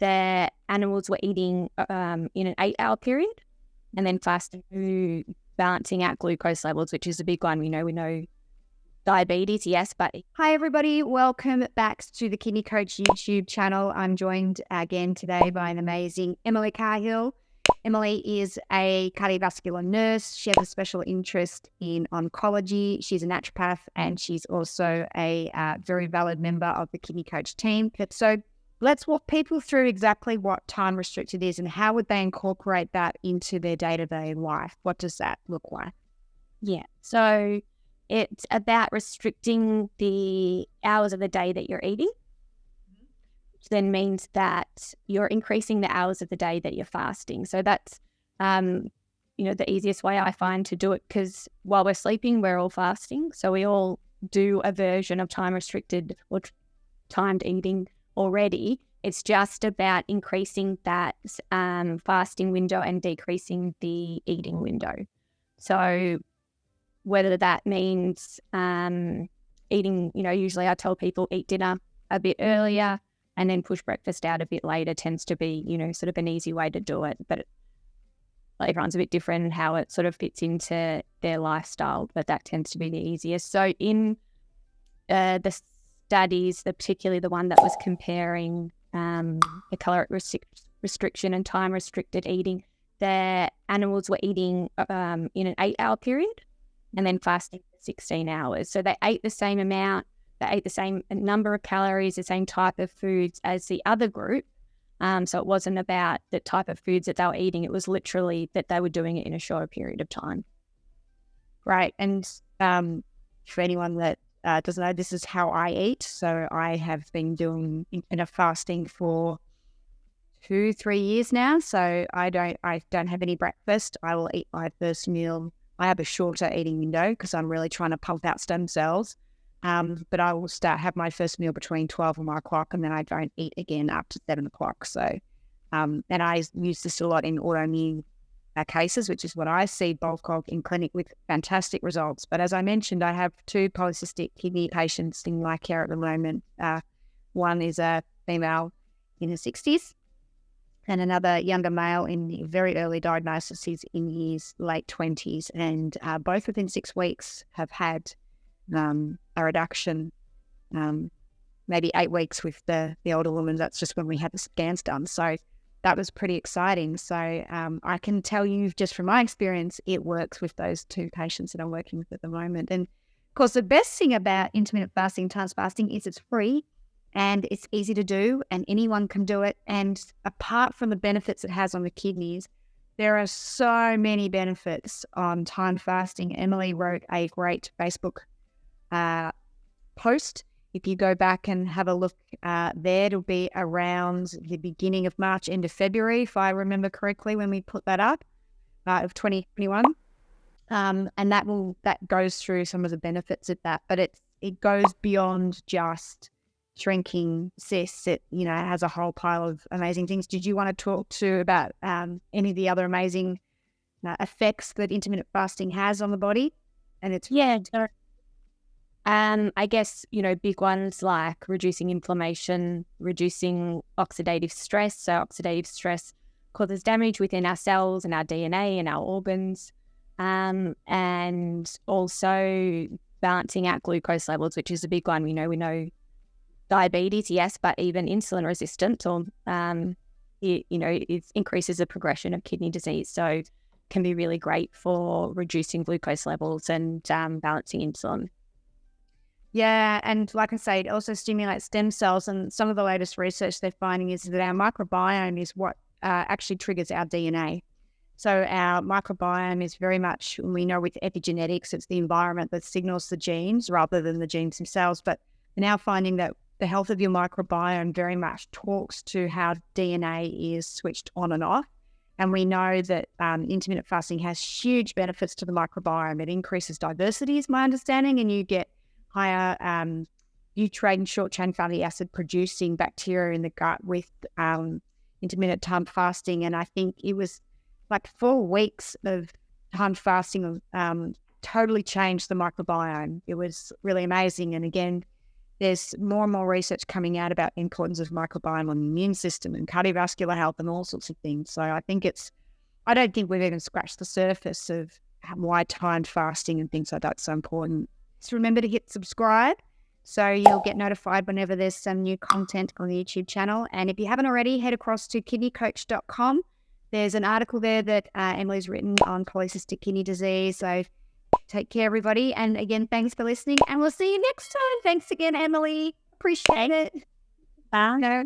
the animals were eating in an 8-hour period and then fasting through balancing out glucose levels, which is a big one. We know diabetes, yes, but... Hi, everybody. Welcome back to the Kidney Coach YouTube channel. I'm joined again today by an amazing Emily Cahill. Emily is a cardiovascular nurse. She has a special interest in oncology. She's a naturopath, and she's also a very valid member of the Kidney Coach team. So let's walk people through exactly what time restricted is and how would they incorporate that into their day-to-day life. What does that look like? Yeah, so it's about restricting the hours of the day that you're eating, which then means that you're increasing the hours of the day that you're fasting. So that's, the easiest way I find to do it, because while we're sleeping, we're all fasting. So we all do a version of time restricted or timed eating already. It's just about increasing that fasting window and decreasing the eating window. So whether that means eating, usually I tell people eat dinner a bit earlier and then push breakfast out a bit later tends to be, sort of an easy way to do it. But everyone's a bit different in how it sort of fits into their lifestyle, but that tends to be the easiest. So in the studies, particularly the one that was comparing the caloric restriction and time restricted eating, the animals were eating in an 8-hour period and then fasting for 16 hours. So they ate the same amount, they ate the same number of calories, the same type of foods as the other group. So it wasn't about the type of foods that they were eating. It was literally that they were doing it in a shorter period of time. Right. And for anyone that doesn't know, this is how I eat. So I have been doing enough fasting for 2-3 years now. So I don't have any breakfast. I will eat my first meal. I have a shorter eating window because I'm really trying to pump out stem cells. But I will have my first meal between 12 and 1 o'clock, and then I don't eat again up to 7 o'clock. So, and I use this a lot in autoimmune cases, which is what I see bulk of in clinic with fantastic results. But as I mentioned, I have 2 polycystic kidney patients in my care at the moment. One is a female in her 60s, and another younger male in the very early diagnosis. He's in his late 20s, and both within 6 weeks have had a reduction, maybe 8 weeks with the older woman. That's just when we had the scans done. So that was pretty exciting. So I can tell you just from my experience, it works with those 2 patients that I'm working with at the moment. And of course, the best thing about intermittent fasting, times fasting, is it's free and it's easy to do and anyone can do it. And apart from the benefits it has on the kidneys, there are so many benefits on time fasting. Emily wrote a great Facebook post. If you go back and have a look there, it'll be around the beginning of March, end of February, if I remember correctly, when we put that up, of 2021. And that goes through some of the benefits of that, but it goes beyond just shrinking cysts. It has a whole pile of amazing things. Did you want to talk about any of the other amazing effects that intermittent fasting has on the body? And it's I guess, big ones like reducing inflammation, reducing oxidative stress. So oxidative stress causes damage within our cells and our DNA and our organs, and also balancing out glucose levels, which is a big one. We know diabetes, yes, but even insulin resistance, or it increases the progression of kidney disease. So can be really great for reducing glucose levels and balancing insulin. Yeah, and like I say, it also stimulates stem cells, and some of the latest research they're finding is that our microbiome is what actually triggers our DNA. So our microbiome is very much, we know with epigenetics, it's the environment that signals the genes rather than the genes themselves, but we're now finding that the health of your microbiome very much talks to how DNA is switched on and off. And we know that intermittent fasting has huge benefits to the microbiome. It increases diversity, is my understanding, and you get higher butyrate and short-chain fatty acid producing bacteria in the gut with intermittent time fasting. And I think it was like 4 weeks of time fasting totally changed the microbiome. It was really amazing. And again, there's more and more research coming out about the importance of microbiome on the immune system and cardiovascular health and all sorts of things. So I don't think we've even scratched the surface of why timed fasting and things like that's so important. Just remember to hit subscribe so you'll get notified whenever there's some new content on the YouTube channel. And if you haven't already, head across to kidneycoach.com. There's an article there that Emily's written on polycystic kidney disease. So take care, everybody. And again, thanks for listening. And we'll see you next time. Thanks again, Emily. Appreciate it. Bye.